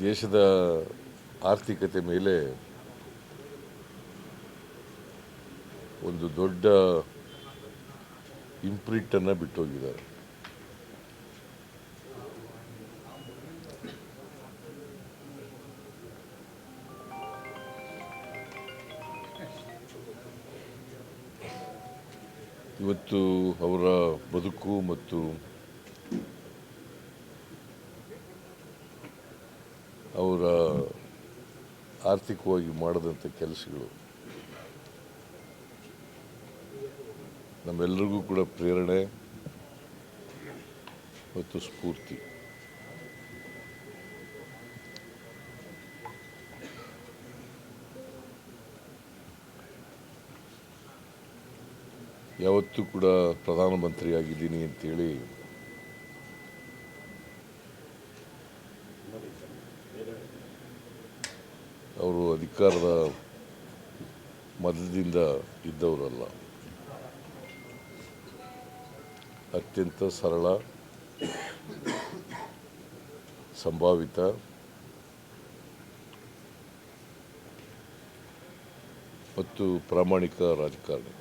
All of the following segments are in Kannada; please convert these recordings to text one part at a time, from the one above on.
ದೇಶದ ಆರ್ಥಿಕತೆ ಮೇಲೆ ಒಂದು ದೊಡ್ಡ ಇಂಪ್ರಿಂಟನ್ನು ಬಿಟ್ಟೋಗಿದ್ದಾರೆ. ಇವತ್ತು ಅವರ ಬದುಕು ಮತ್ತು ಅವರ ಆರ್ಥಿಕವಾಗಿ ಮಾಡಿದಂಥ ಕೆಲಸಗಳು ನಮ್ಮೆಲ್ಲರಿಗೂ ಕೂಡ ಪ್ರೇರಣೆ ಮತ್ತು ಸ್ಫೂರ್ತಿ. ಯಾವತ್ತೂ ಕೂಡ ಪ್ರಧಾನಮಂತ್ರಿ ಆಗಿದ್ದೀನಿ ಅಂತೇಳಿ ಅವರು ಅಧಿಕಾರದ ಮದದಿಂದ ಇದ್ದವರಲ್ಲ. ಅತ್ಯಂತ ಸರಳ, ಸಂಭಾವಿತ ಮತ್ತು ಪ್ರಾಮಾಣಿಕ ರಾಜಕಾರಣಿ.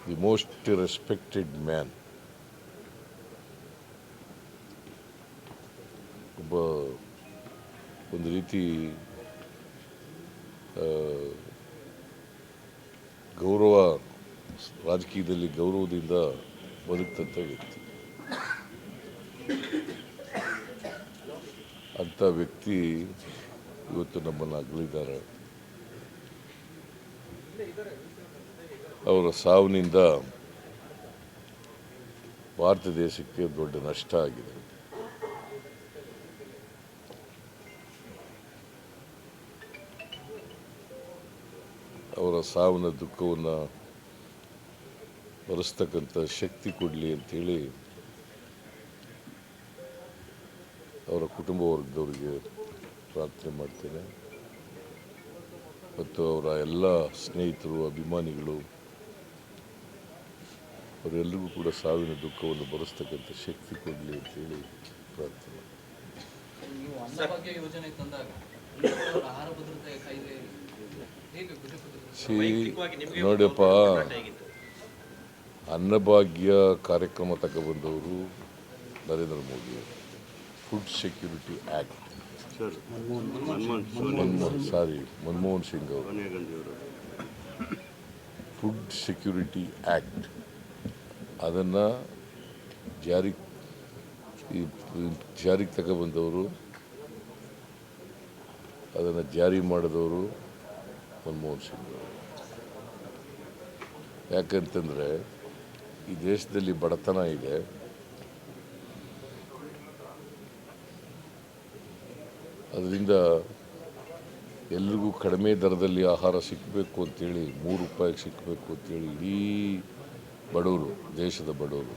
The most respected man. ಒಂದು ರೀತಿ ಗೌರವ, ರಾಜಕೀಯದಲ್ಲಿ ಗೌರವದಿಂದ ಬದುಕ್ತಂಥ ವ್ಯಕ್ತಿ. ಅಂಥ ವ್ಯಕ್ತಿ ಇವತ್ತು ನಮ್ಮನ್ನು ಅಗಲಿದ್ದಾರೆ. ಅವರ ಸಾವಿನಿಂದ ಭಾರತ ದೇಶಕ್ಕೆ ದೊಡ್ಡ ನಷ್ಟ ಆಗಿದೆ. ಅವರ ಸಾವಿನ ದುಃಖವನ್ನು ಭರಿಸ್ತಕ್ಕಂಥ ಶಕ್ತಿ ಕೊಡಲಿ ಅಂಥೇಳಿ ಅವರ ಕುಟುಂಬ ವರ್ಗದವರಿಗೆ ಪ್ರಾರ್ಥನೆ ಮಾಡ್ತೇನೆ. ಮತ್ತು ಅವರ ಎಲ್ಲ ಸ್ನೇಹಿತರು, ಅಭಿಮಾನಿಗಳು, ಅವರೆಲ್ಲರಿಗೂ ಕೂಡ ಸಾವಿನ ದುಃಖವನ್ನು ಭರಿಸ್ತಕ್ಕಂಥ ಶಕ್ತಿ ಕೊಡಲಿ ಅಂತೇಳಿ ಪ್ರಾರ್ಥನೆ. ನೋಡಿಯಪ್ಪ, ಅನ್ನಭಾಗ್ಯ ಕಾರ್ಯಕ್ರಮ ತಗೊಬಂದವರು Narendra Modi. Food security act, Manmohan Singh ಅವರು ಫುಡ್ ಸೆಕ್ಯೂರಿಟಿ ಆ್ಯಕ್ಟ್ ಅದನ್ನು ಜಾರಿಗೆ ತಗೊಬಂದವರು, ಅದನ್ನು ಜಾರಿ ಮಾಡಿದವರು ಮನಮೋಹನ್ ಸಿಂಗ್ ಅವರು. ಯಾಕಂತಂದರೆ ಈ ದೇಶದಲ್ಲಿ ಬಡತನ ಇದೆ. ಅದರಿಂದ ಎಲ್ರಿಗೂ ಕಡಿಮೆ ದರದಲ್ಲಿ ಆಹಾರ ಸಿಕ್ಕಬೇಕು ಅಂತೇಳಿ, 3 ರೂಪಾಯಿಗೆ ಸಿಕ್ಕಬೇಕು ಅಂತೇಳಿ ಇಡೀ ಬಡವರು, ದೇಶದ ಬಡವರು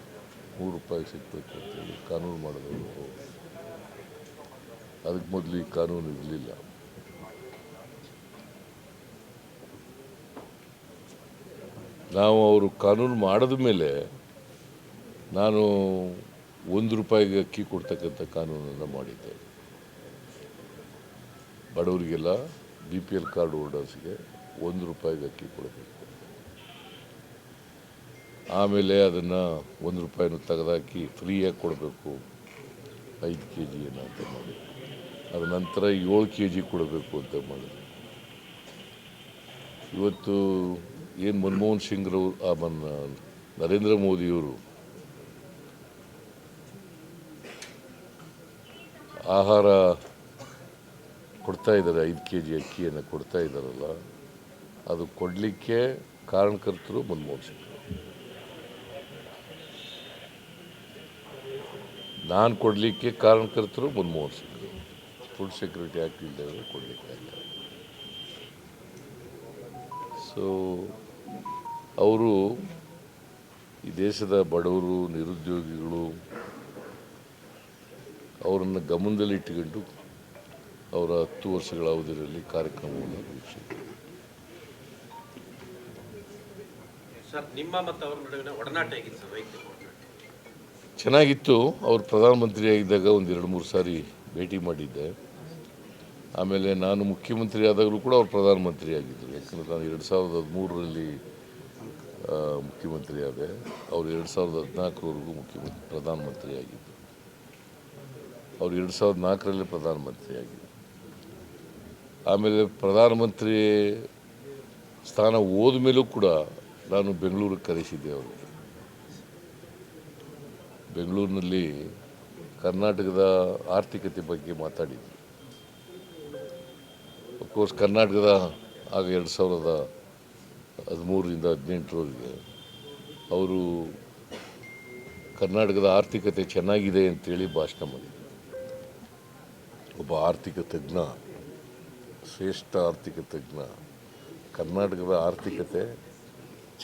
3 ರೂಪಾಯಿಗೆ ಸಿಕ್ಕಬೇಕು ಅಂತೇಳಿ ಕಾನೂನು ಮಾಡಿದವರು. ಅದಕ್ಕೆ ಮೊದಲು ಈ ಕಾನೂನು ಇರಲಿಲ್ಲ. ನಾವು ಅವರು ಕಾನೂನು ಮಾಡಿದ ಮೇಲೆ ನಾನು 1 ರೂಪಾಯಿಗೆ ಅಕ್ಕಿ ಕೊಡ್ತಕ್ಕಂಥ ಕಾನೂನನ್ನು ಮಾಡಿದ್ದೆ. ಬಡವರಿಗೆಲ್ಲ, BPL ಕಾರ್ಡ್ ಹೋಲ್ಡರ್ಸ್ಗೆ 1 ರೂಪಾಯಿಗೆ ಅಕ್ಕಿ ಕೊಡಬೇಕು. ಆಮೇಲೆ ಅದನ್ನು 1 ರೂಪಾಯಿನೂ ತೆಗೆದಾಕಿ ಫ್ರೀಯಾಗಿ ಕೊಡಬೇಕು, 5 kg ಅಂತ ಮಾಡಿ, ಅದ ನಂತರ 7 kg ಕೊಡಬೇಕು ಅಂತ ಮಾಡಿದ್ರು. ಇವತ್ತು ಏನು ಮನಮೋಹನ್ ಸಿಂಗ್ರವರು, ನರೇಂದ್ರ ಮೋದಿಯವರು ಆಹಾರ ಕೊಡ್ತಾ ಇದ್ದಾರೆ, 5 kg ಅಕ್ಕಿಯನ್ನು ಕೊಡ್ತಾ ಇದ್ದಾರಲ್ಲ, ಅದು ಕೊಡಲಿಕ್ಕೆ ಕಾರಣಕರ್ತರು ಮನಮೋಹನ್ ಸಿಂಗ್. ನಾನು ಕೊಡಲಿಕ್ಕೆ ಕಾರಣಕರ್ತರು Manmohan Singh. Food security act ಇಲ್ಲದೆ ಕೊಡಲಿಕ್ಕೆ ಆಗ್ತದೆ. ಸೊ ಅವರು ಈ ದೇಶದ ಬಡವರು, ನಿರುದ್ಯೋಗಿಗಳು ಅವರನ್ನು ಗಮನದಲ್ಲಿಟ್ಟುಕೊಂಡು ಅವರ 10 ವರ್ಷಗಳ ಅವಧಿಯಲ್ಲಿ ಕಾರ್ಯಕ್ರಮವನ್ನು ರೂಪಿಸಿದರು. ಸರ್, ನಿಮ್ಮ ಮತ್ತು ಅವರ ನಡುವಿನ ಒಡನಾಟ ಹೇಗಿತ್ತು ಸರ್? ವೈಯಕ್ತಿಕ ಚೆನ್ನಾಗಿತ್ತು. ಅವರು ಪ್ರಧಾನಮಂತ್ರಿ ಆಗಿದ್ದಾಗ ಒಂದು 2-3 ಸಾರಿ ಭೇಟಿ ಮಾಡಿದ್ದೆ. ಆಮೇಲೆ ನಾನು ಮುಖ್ಯಮಂತ್ರಿ ಆದಾಗಲೂ ಕೂಡ ಅವ್ರು ಪ್ರಧಾನಮಂತ್ರಿ ಆಗಿದ್ದರು. ಯಾಕಂದರೆ ನಾನು 2013ರಲ್ಲಿ ಮುಖ್ಯಮಂತ್ರಿ ಆದೆ. ಅವರು 2014ರವರೆಗೂ ಪ್ರಧಾನಮಂತ್ರಿ ಆಗಿದ್ದರು. ಅವರು 2004ರಲ್ಲಿ ಪ್ರಧಾನಮಂತ್ರಿ ಆಗಿದ್ದರು. ಆಮೇಲೆ ಪ್ರಧಾನಮಂತ್ರಿ ಸ್ಥಾನ ಹೋದ ಮೇಲೂ ಕೂಡ ನಾನು ಬೆಂಗಳೂರಿಗೆ ಕರೆಸಿದ್ದೆ ಅವರಿಗೆ. ಬೆಂಗಳೂರಿನಲ್ಲಿ ಕರ್ನಾಟಕದ ಆರ್ಥಿಕತೆ ಬಗ್ಗೆ ಮಾತಾಡಿದ್ವಿ. ಅಫ್ಕೋರ್ಸ್ ಕರ್ನಾಟಕದ ಆಗ 2013ರಿಂದ 2018ರವರೆಗೆ ಅವರು ಕರ್ನಾಟಕದ ಆರ್ಥಿಕತೆ ಚೆನ್ನಾಗಿದೆ ಅಂತೇಳಿ ಭಾಷಣ ಮಾಡಿದರು. ಒಬ್ಬ ಆರ್ಥಿಕ ತಜ್ಞ, ಶ್ರೇಷ್ಠ ಆರ್ಥಿಕ ತಜ್ಞ, ಕರ್ನಾಟಕದ ಆರ್ಥಿಕತೆ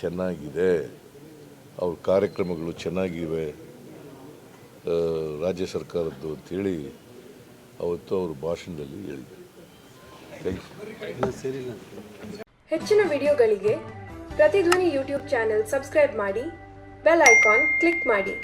ಚೆನ್ನಾಗಿದೆ, ಅವ್ರ ಕಾರ್ಯಕ್ರಮಗಳು ಚೆನ್ನಾಗಿವೆ ರಾಜ್ಯ ಸರ್ಕಾರದ್ದು ಅಂತೇಳಿ ಅವತ್ತು ಅವರು ಭಾಷಣದಲ್ಲಿ ಹೇಳಿದರು. ಹೆಚ್ಚಿನ ವಿಡಿಯೋಗಳಿಗೆ ಪ್ರತಿಧ್ವನಿ ಯೂಟ್ಯೂಬ್ ಚಾನೆಲ್ ಸಬ್ಸ್ಕ್ರೈಬ್ ಮಾಡಿ, ಬೆಲ್ ಐಕಾನ್ ಕ್ಲಿಕ್ ಮಾಡಿ.